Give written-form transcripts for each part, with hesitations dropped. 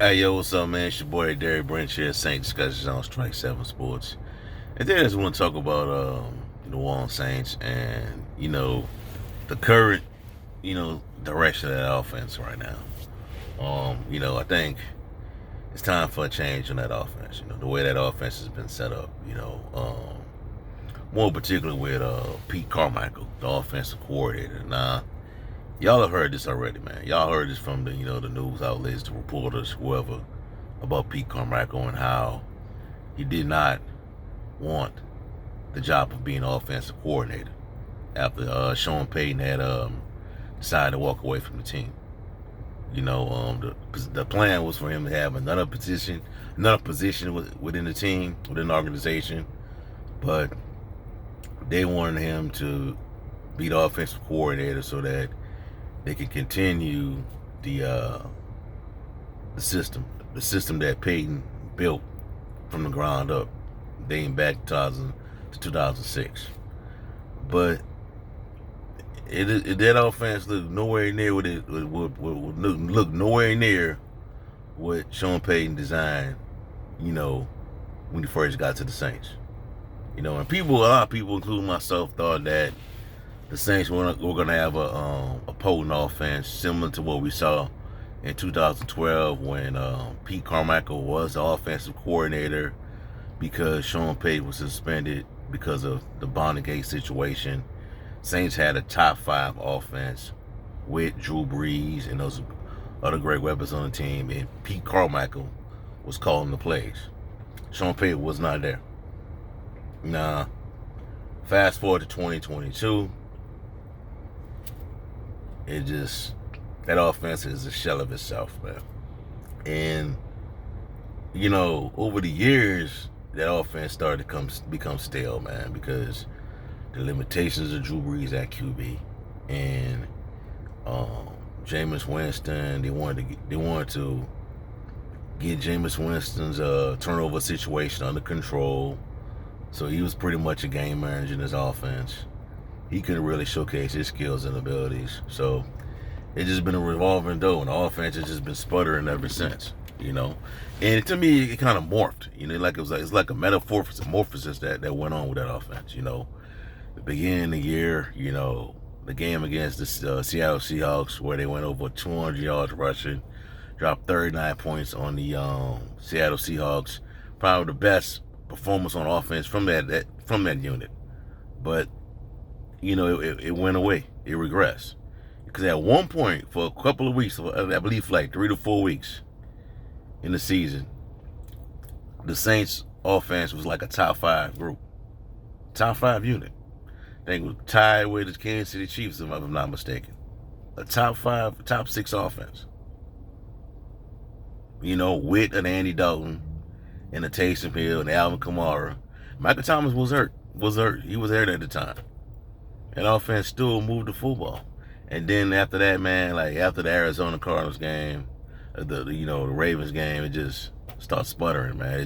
Hey, yo, what's up, man? It's your boy, Derek Branch here, Saint Discussions on Strike 7 Sports. And then I just want to talk about the New Orleans Saints and, the current, direction of that offense right now. I think it's time for a change in that offense. The way that offense has been set up, more particularly with Pete Carmichael, the offensive coordinator. Now, y'all have heard this already, man. Y'all heard this from the news outlets, the reporters, whoever, about Pete Carmichael and how he did not want the job of being offensive coordinator after Sean Payton had decided to walk away from the team. The plan was for him to have another position within the team, within the organization, but they wanted him to be the offensive coordinator so that they can continue the system that Payton built from the ground up, dating back 2000 to 2006. But that offense looked nowhere near what it would look nowhere near what Sean Payton designed. When he first got to the Saints. And a lot of people, including myself, thought that the Saints were going to have a potent offense similar to what we saw in 2012 when Pete Carmichael was the offensive coordinator because Sean Payton was suspended because of the Bondagate situation. Saints had a top 5 offense with Drew Brees and those other great weapons on the team, and Pete Carmichael was calling the plays. Sean Payton was not there. Now, fast forward to 2022, that offense is a shell of itself, man. And over the years, that offense started to become stale, man, because the limitations of Drew Brees at QB and Jameis Winston. They wanted to get Jameis Winston's turnover situation under control, so he was pretty much a game manager in his offense. He couldn't really showcase his skills and abilities, so it's just been a revolving door, and the offense has just been sputtering ever since. And to me, it kind of morphed. It's like a metamorphosis that went on with that offense. The beginning of the year, the game against the Seattle Seahawks where they went over 200 yards rushing, dropped 39 points on the Seattle Seahawks. Probably the best performance on offense from that unit. But it went away. It regressed. Because at one point, for a couple of weeks, I believe for like 3 to 4 weeks in the season, the Saints offense was like a top 5 group. Top 5 unit. I think it was tied with the Kansas City Chiefs, if I'm not mistaken. A top 6 offense. With an Andy Dalton and a Taysom Hill and Alvin Kamara. Michael Thomas was hurt. He was hurt at the time. And offense still moved the football. And then after that, man, like after the Arizona Cardinals game, the Ravens game, it just started sputtering, man.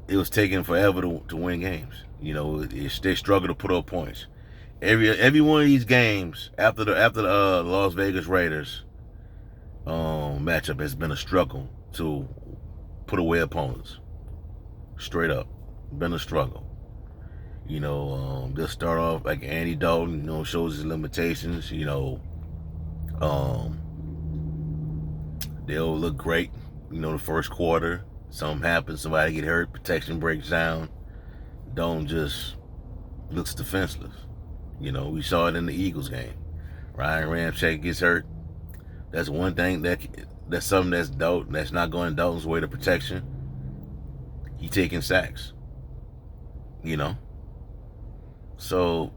It was taking forever to win games. They struggled to put up points. Every one of these games after the Las Vegas Raiders matchup has been a struggle to put away opponents. Straight up, been a struggle. They'll start off like Andy Dalton, shows his limitations. They'll look great, the first quarter. Something happens, somebody get hurt, protection breaks down. Dalton just looks defenseless. We saw it in the Eagles game. Ryan Ramczyk gets hurt. That's one thing that's something that's not going Dalton's way to protection. He taking sacks. So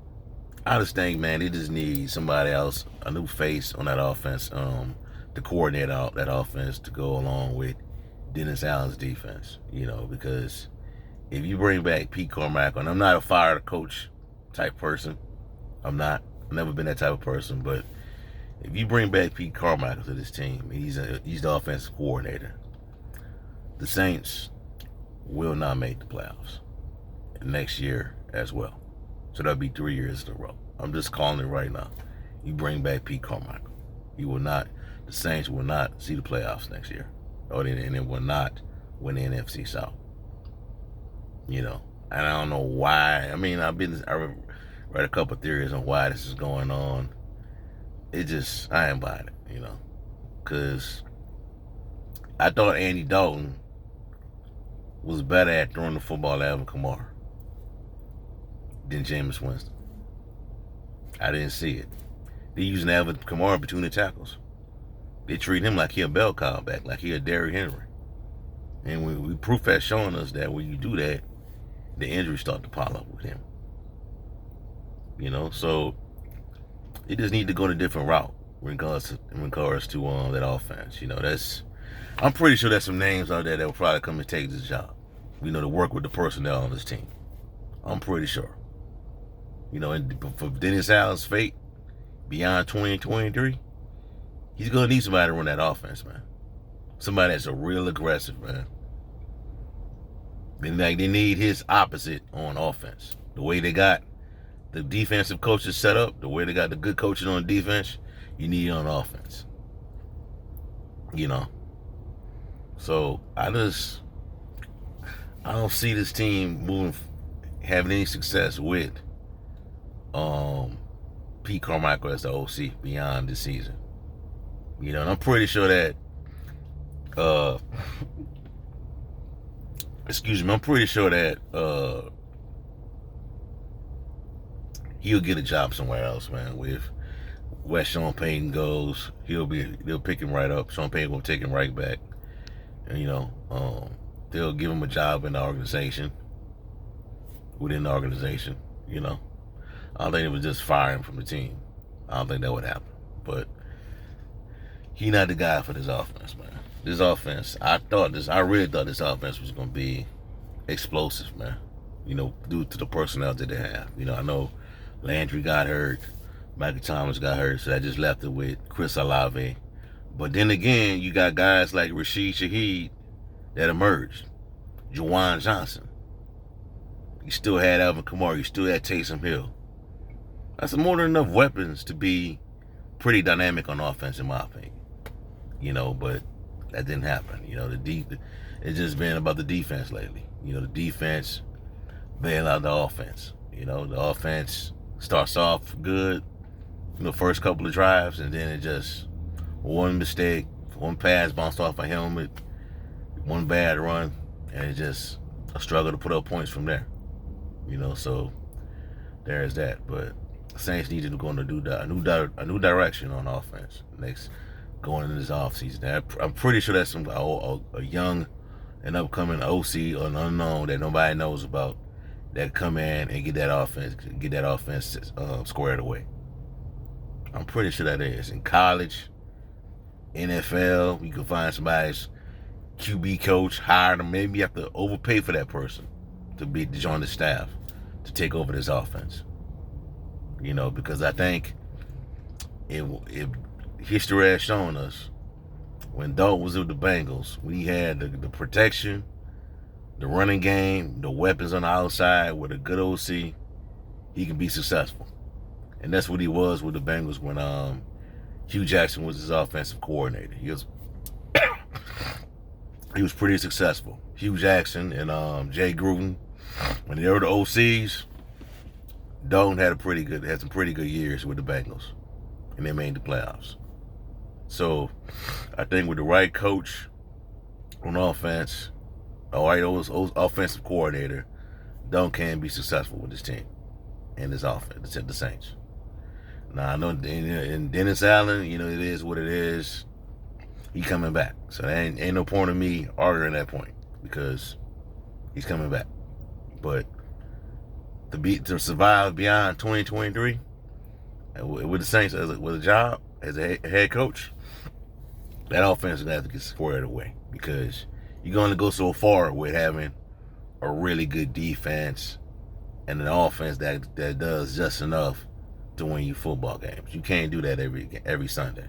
I just think, man, they just need somebody else, a new face on that offense, to coordinate out that offense to go along with Dennis Allen's defense. Because if you bring back Pete Carmichael, and I'm not a fire coach type person, I've never been that type of person, but if you bring back Pete Carmichael to this team, he's the offensive coordinator, the Saints will not make the playoffs next year as well. So that'll be 3 years in a row. I'm just calling it right now. You bring back Pete Carmichael. The Saints will not see the playoffs next year. and it will not win the NFC South. You know, and I don't know why. I mean, I read a couple theories on why this is going on. I ain't buying it, you know, because I thought Andy Dalton was better at throwing the football at Alvin Kamara than Jameis Winston. I didn't see it. They're using Alvin Kamara between the tackles. They treat him like he a bell cow back, like he a Derrick Henry. And we proof has showing us that when you do that, the injuries start to pile up with him. You know, so they just need to go in a different route in regards to that offense. You know, I'm pretty sure there's some names out there that will probably come and take this job. You know, to work with the personnel on this team. I'm pretty sure. You know, and for Dennis Allen's fate beyond 2023, he's gonna need somebody to run that offense, man. Somebody that's a real aggressive, man. They need his opposite on offense. The way they got the defensive coaches set up, the way they got the good coaches on defense, you need it on offense. You know. So I don't see this team having any success with Pete Carmichael as the OC beyond this season. You know, and I'm pretty sure that I'm pretty sure that he'll get a job somewhere else, man. With where Sean Payton goes, they'll pick him right up. Sean Payton will take him right back. And, you know, they'll give him a job in the organization, within the organization, you know. I don't think it was just fire him from the team. I don't think that would happen. But he's not the guy for this offense, man. This offense, I really thought this offense was going to be explosive, man. You know, due to the personnel that they have. You know, I know Landry got hurt, Michael Thomas got hurt, so that just left it with Chris Olave. But then again, you got guys like Rashid Shaheed that emerged. Juwan Johnson. You still had Alvin Kamara. You still had Taysom Hill. That's more than enough weapons to be pretty dynamic on offense, in my opinion. You know, but that didn't happen. You know, it's just been about the defense lately. You know, the defense bail out the offense. You know, the offense starts off good, you know, first couple of drives, and then it just one mistake, one pass bounced off a helmet, one bad run, and it's just a struggle to put up points from there. You know, so there's that. But Saints needed to go in a new direction on offense going into this offseason. I'm pretty sure that's a young and upcoming OC or an unknown that nobody knows about that come in and get that offense squared away. I'm pretty sure that is. In college, NFL, you can find somebody's QB coach, hire them. Maybe you have to overpay for that person to join the staff to take over this offense. You know, because I think if history has shown us when Dalton was with the Bengals, we had the protection, the running game, the weapons on the outside with a good OC, he can be successful. And that's what he was with the Bengals when Hugh Jackson was his offensive coordinator. He was pretty successful. Hugh Jackson and Jay Gruden, when they were the OCs, Dalton had some pretty good years with the Bengals, and they made the playoffs. So I think with the right coach on offense, all right, offensive coordinator, Dalton can be successful with this team and this offense, the Saints. Now I know in Dennis Allen, you know, it is what it is. He coming back, so there ain't no point in me arguing that point because he's coming back. But to survive beyond 2023 with the Saints with a job as a head coach, that offense is gonna have to get squared away because you're gonna go so far with having a really good defense and an offense that does just enough to win you football games. You can't do that every Sunday.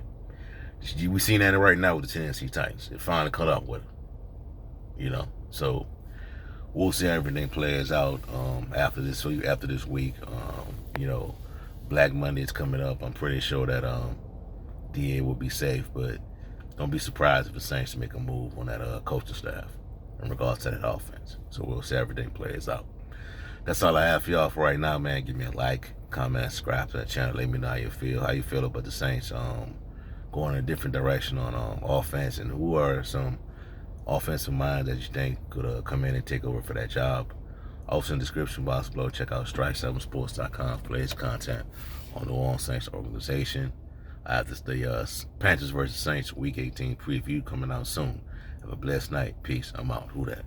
We seen that right now with the Tennessee Titans. It finally caught up with them. You know, so we'll see how everything plays out after this week. You know, Black Monday is coming up. I'm pretty sure that DA will be safe, but don't be surprised if the Saints make a move on that coaching staff in regards to that offense. So we'll see how everything plays out. That's all I have for y'all for right now, man. Give me a like, comment, subscribe to that channel. Let me know how you feel about the Saints going in a different direction on offense, and who are some offensive minds that you think could come in and take over for that job. Also in the description box below, check out strike7sports.com for latest content on the New Orleans Saints organization. I have the Panthers versus Saints Week 18 preview coming out soon. Have a blessed night. Peace. I'm out. Who that?